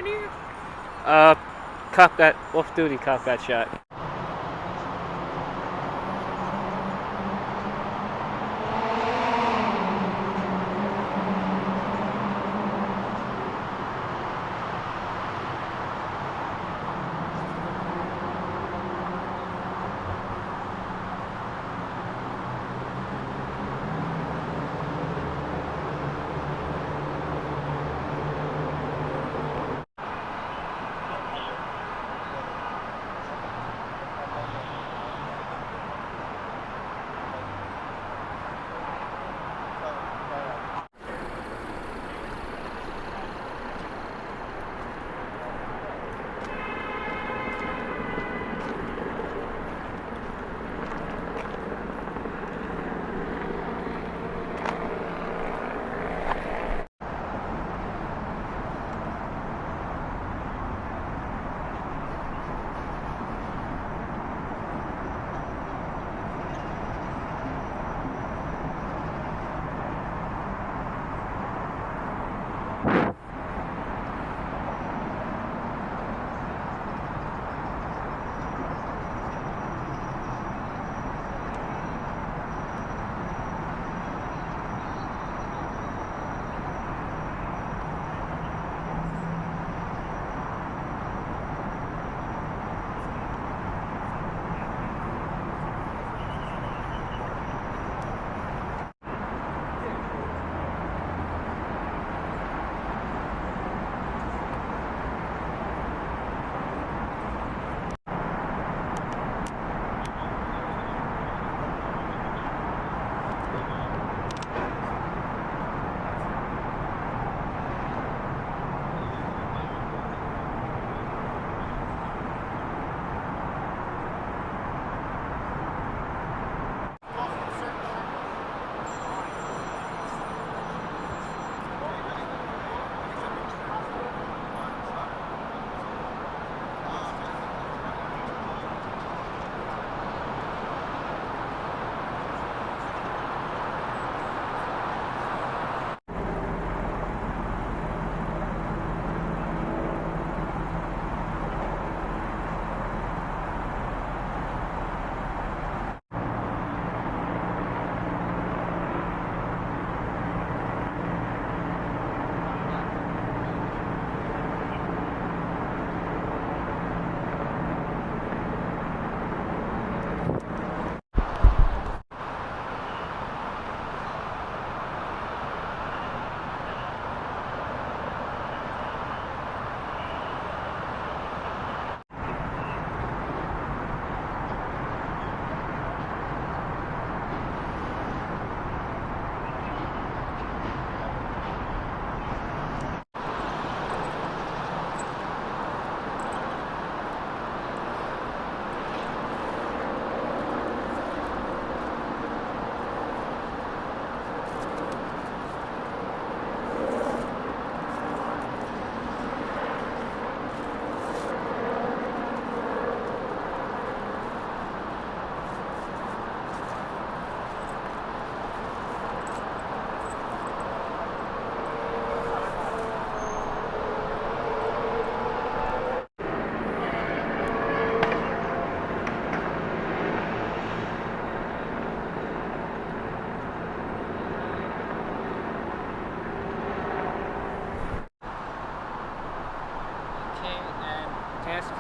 here? Off-duty cop got shot.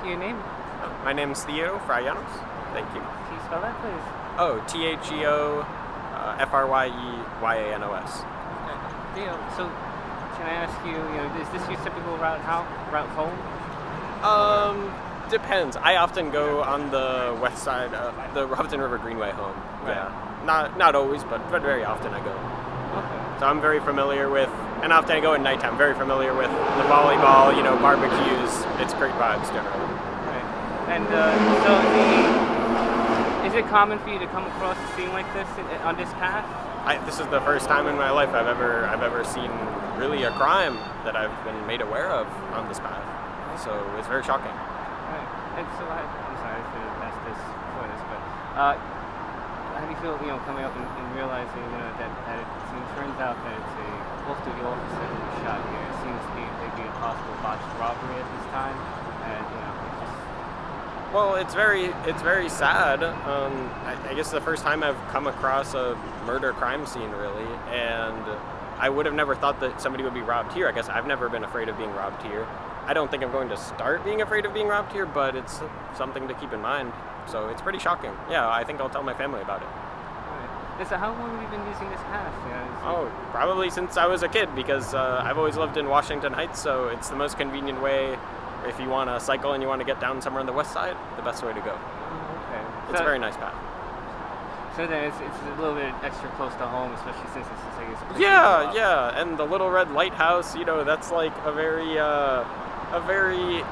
Your name? My name's Theo Fryanos. Thank you. Can you spell that, please? Oh, Theo Fryeyanos. Okay. Theo, so can I ask you, is this your typical route home? Depends. I often go on the west side, the Houghton River Greenway home. Right. Yeah. Not always, but very often I go. Okay. So I'm very familiar with, and often I go at nighttime, very familiar with the volleyball, barbecues. It's great vibes generally. And is it common for you to come across a scene like this on this path? This is the first time in my life I've ever seen really a crime that I've been made aware of on this path. So it's very shocking. Right. And so I'm sorry, I should have asked this before this, but how do you feel, coming up and realizing that it seems turns out that it's a off-duty officer who was shot here. It seems to be maybe a possible botched robbery at this time, and it's just. Well, it's very sad. I guess the first time I've come across a murder crime scene, really, and I would have never thought that somebody would be robbed here. I guess I've never been afraid of being robbed here. I don't think I'm going to start being afraid of being robbed here, but it's something to keep in mind. So it's pretty shocking. Yeah, I think I'll tell my family about it. Right. So how long have you been using this path? Probably since I was a kid, because I've always lived in Washington Heights, so it's the most convenient way. If you want to cycle and you want to get down somewhere on the west side, the best way to go. Okay. It's a very nice path. So then it's a little bit extra close to home, especially since it's pretty Yeah, and the Little Red Lighthouse, that's like a very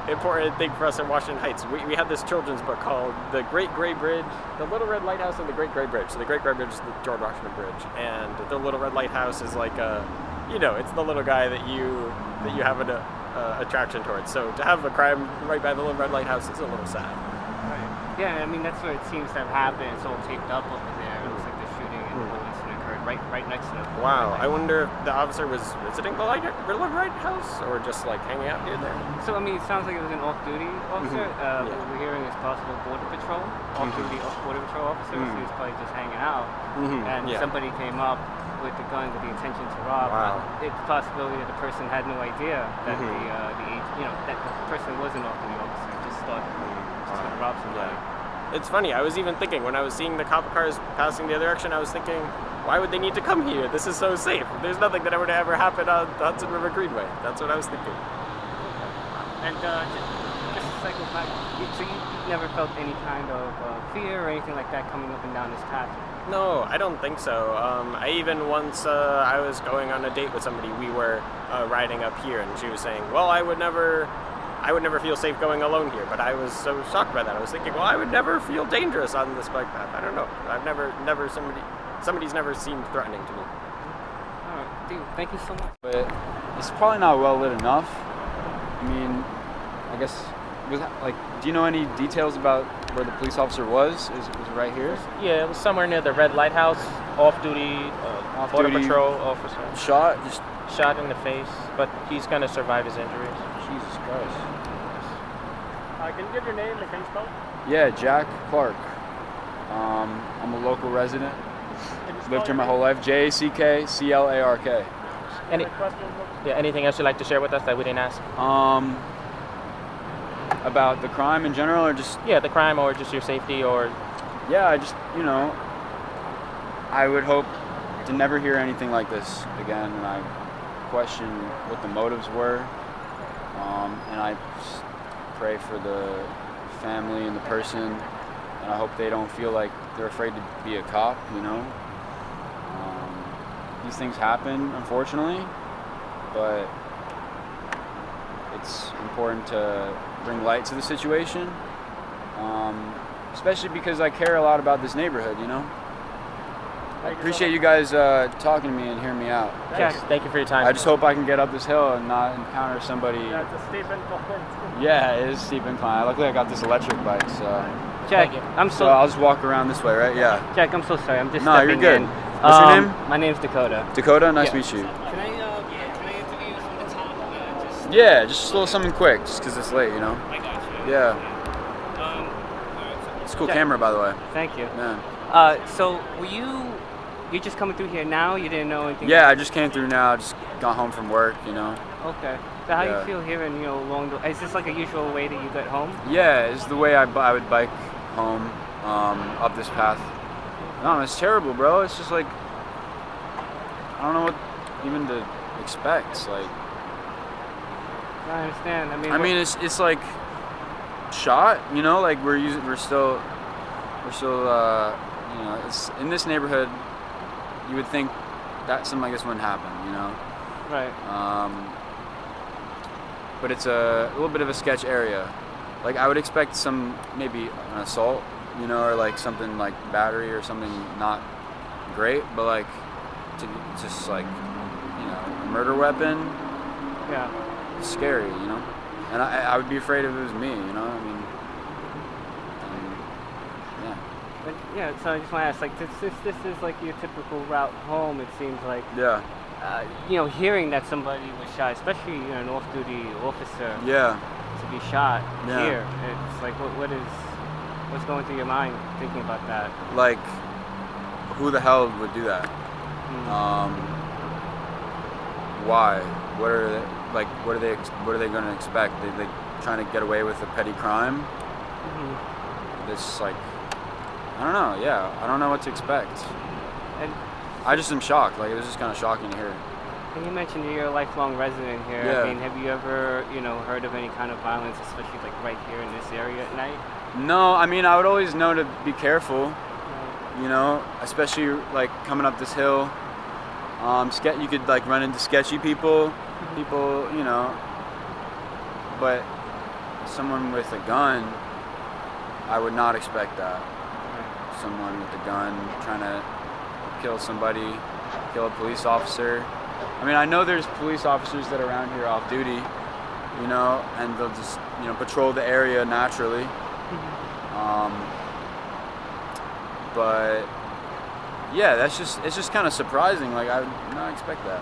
important thing for us in Washington Heights. We had this children's book called The Great Gray Bridge, The Little Red Lighthouse and the Great Gray Bridge. So the Great Gray Bridge is the George Washington Bridge, and the Little Red Lighthouse is like it's the little guy that you have an attraction towards. So to have a crime right by the Little Red Lighthouse is a little sad. Right. Yeah, I mean that's where it seems to have happened. It's all taped up over there. It looks like the shooting and the incident occurred right next to it. Wow, I wonder if the officer was visiting the Little Red Lighthouse or just like hanging out here there. So I mean, it sounds like it was an off-duty officer. What we're hearing is possible border patrol, off-duty border patrol officer. So he was probably just hanging out, and somebody came up with the gun with the intention to rob. Wow. It's a possibility that the person had no idea that that the person was an off-duty officer. Just thought he was going to rob somebody. Yeah. It's funny. I was even thinking when I was seeing the cop cars passing the other direction, I was thinking, why would they need to come here? This is so safe. There's nothing that would ever happen on the Hudson River Greenway. That's what I was thinking. And just to cycle back, so you never felt any kind of fear or anything like that coming up and down this path? No, I don't think so. I even once I was going on a date with somebody. We were riding up here, and she was saying, "Well, I would never feel safe going alone here." But I was so shocked by that. I was thinking, "Well, I would never feel dangerous on this bike path." I don't know. I've never somebody's never seemed threatening to me. All right, dude. Thank you so much. But it's probably not well lit enough. I mean, I guess. Do you know any details about where the police officer was? Was it right here? Yeah, it was somewhere near the Red Lighthouse, off-duty border patrol officer. Shot in the face, but he's going to survive his injuries. Jesus Christ. Can you give your name and can you spell? Yeah, Jack Clark. I'm a local resident. Lived here my whole life. JACKCLARK. Anything else you'd like to share with us that we didn't ask? About the crime in general, or just... Yeah, the crime, or just your safety, or... Yeah, I just, I would hope to never hear anything like this again, and I question what the motives were, and I just pray for the family and the person, and I hope they don't feel like they're afraid to be a cop, These things happen, unfortunately, but it's important to bring light to the situation, especially because I care a lot about this neighborhood, I appreciate you guys talking to me and hearing me out. Jack, thank you for your time. I just hope I can get up this hill and not encounter somebody. Yeah, it's a steep incline. Yeah, it is a steep incline. Luckily I got this electric bike, so... Jack, So I'll just walk around this way, right? Yeah. Jack, I'm so sorry. I'm just No, stepping you're good. in. What's your name? My name's Dakota. Dakota, nice to meet you. Can I interview you from the top? Yeah, just a little something quick, just because it's late, I got you. Yeah. It's a cool camera, by the way. Thank you. Man. So were you just coming through here now? You didn't know anything? Yeah, I just came through now. Just got home from work, Okay. So how do you feel here in, is this like a usual way that you get home? Yeah, it's the way I would bike home, up this path. No, it's terrible, bro. It's just like, I don't know what even to expect. Like, I understand. I mean, it's like shot, like we're still, it's in this neighborhood. You would think that something like this wouldn't happen, Right. But it's a little bit of a sketch area. Like I would expect maybe an assault, or like something like battery or something not great, but like just like a murder weapon. Yeah. It's scary, and I would be afraid if it was me, I mean, yeah. But Yeah, so I just want to ask, like, this is like your typical route home, it seems like. Yeah. Hearing that somebody was shot, especially an off-duty officer. Yeah. To be shot here, it's like, what's going through your mind thinking about that? Like, who the hell would do that? Why? What are they like? What are they going to expect? They trying to get away with a petty crime? This, like, I don't know. Yeah, I don't know what to expect. And I just am shocked. Like, it was just kind of shocking to hear. And you mentioned you're a lifelong resident here. Yeah. I mean, have you ever, heard of any kind of violence, especially like right here in this area at night? No, I mean, I would always know to be careful. Especially like coming up this hill. You could like run into sketchy people, but someone with a gun, I would not expect that. Someone with a gun trying to kill somebody, kill a police officer. I mean, I know there's police officers that are around here off duty, and they'll just, patrol the area naturally. But yeah, it's just kind of surprising. Like, I would not expect that.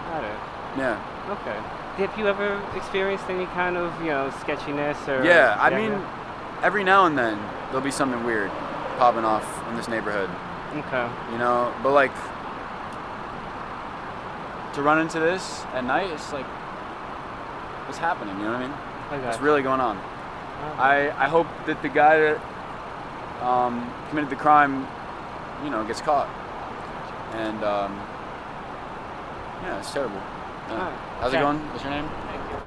Got it. Yeah. Okay. Have you ever experienced any kind of, sketchiness or? Yeah, I mean, every now and then there'll be something weird popping off in this neighborhood. Okay. But like, to run into this at night, it's like, what's happening? You know what I mean? Okay. What's really going on? I hope that the guy that committed the crime, gets caught. And yeah, it's terrible. Yeah. How's it going? What's your name? Thank you.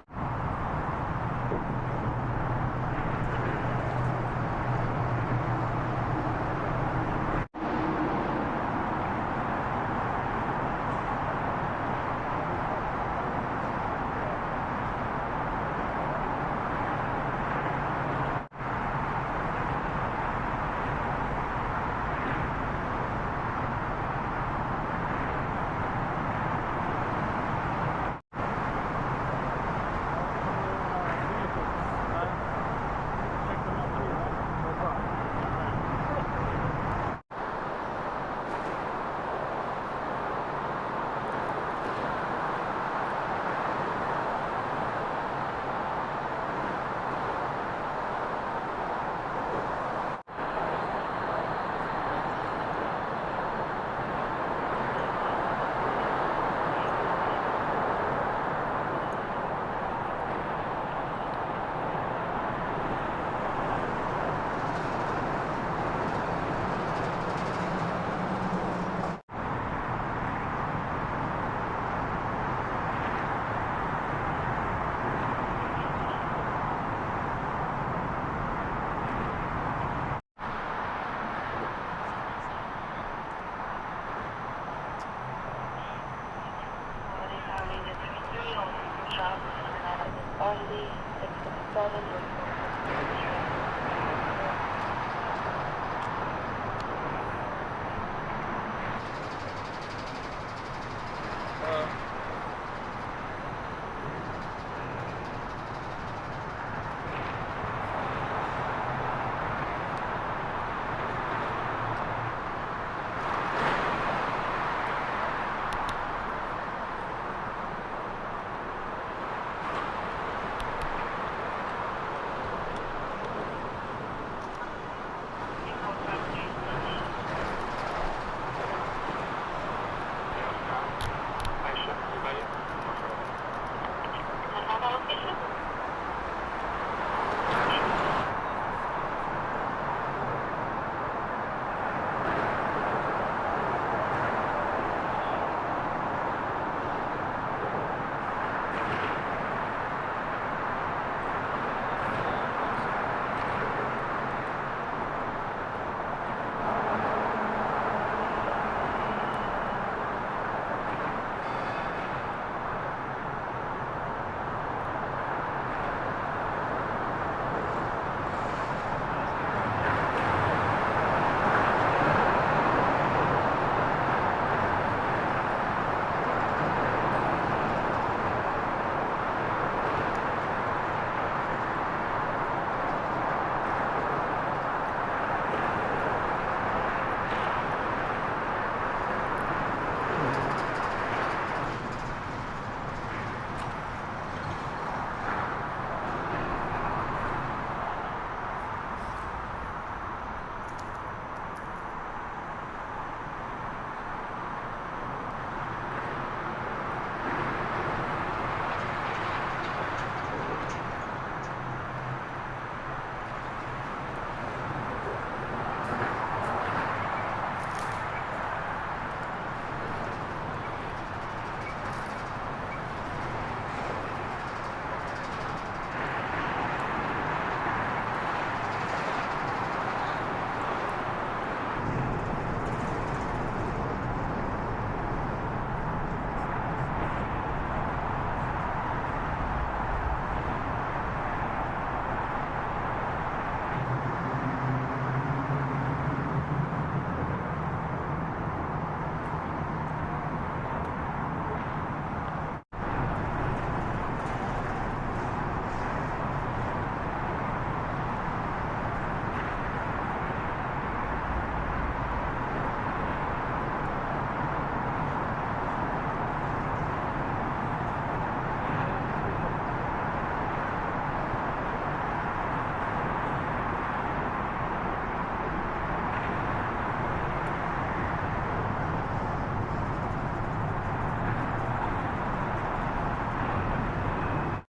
Only 667